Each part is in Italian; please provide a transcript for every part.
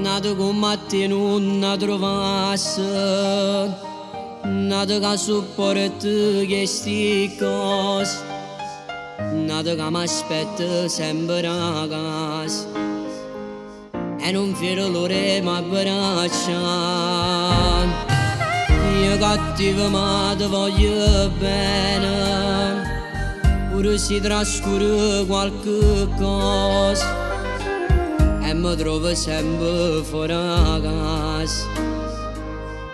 nato con Matteo non trovasse, nato che supporta che sti cose, nato che mi aspetta sempre a casa e non vedo l'ora mi abbraccia. Io cattivo ma ti voglio bene, pure si trascura qualche cosa e mi trovo sempre fuori a casa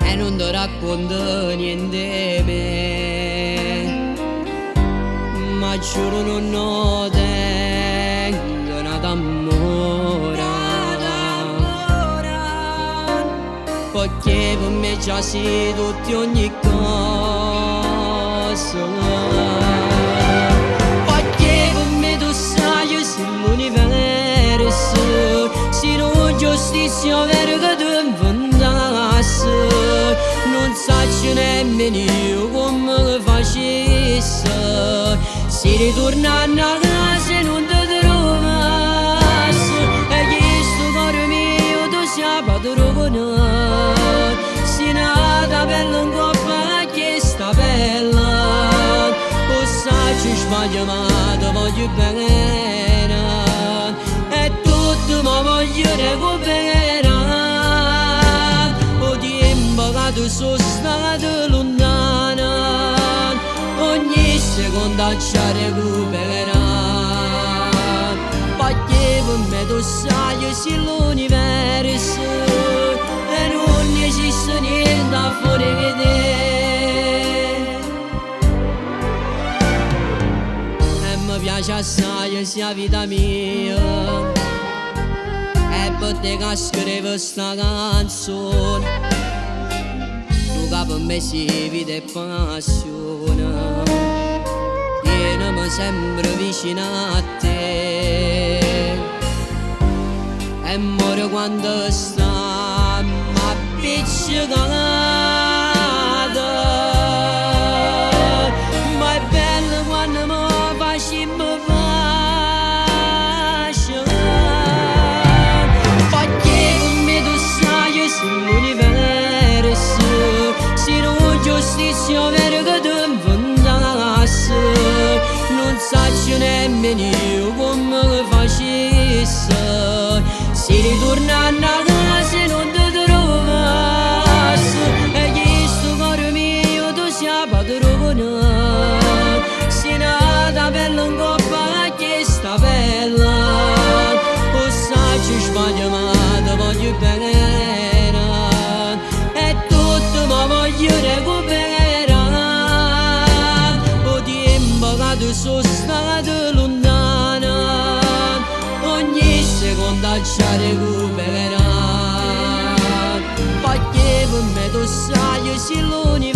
e non ti racconto niente me, ma giuro non ho tengo una d'amore, perché per me già sei tutti ogni cosa, perché per me tu sai sei l'universo, se non giustizia vera che tu inventassi, non saggio nemmeno io come facessi, se ritornando a casa e non ti trovassi, e questo cuore mio tu sia padrone, se nata bella in coppa che sta bella, o saggio sbaglio ma ti voglio bene, e tutto mi voglio recuperare, o tempo che tu sono stato lontana, ogni seconda ci recupera, perché per me tu sai sei l'universo e non esiste niente fuori di te, e mi piace assai sia vita mia, e per te che scrivo sta canzone, tu che per me sei vita e passione, tienimi sempre vicino a te, e muore quando sta m'appiccicata, ma è bello quando mi facci pace, perché con me tu sai sei l'universo, se non giustizia vera che tu inventassi, non saggio nemmeno io come facessi, se ritornando a casa e non ti trovassi, e questo cuore mio tu sia padrone, se nata bella in coppa che sta bella, o saggio sbaglio ma ti voglio bene, e tutto mi voglio recuperare, o tempo che tu sono stato lontana, ogni seconda ci recupera, perché per me tu sai sei l'universo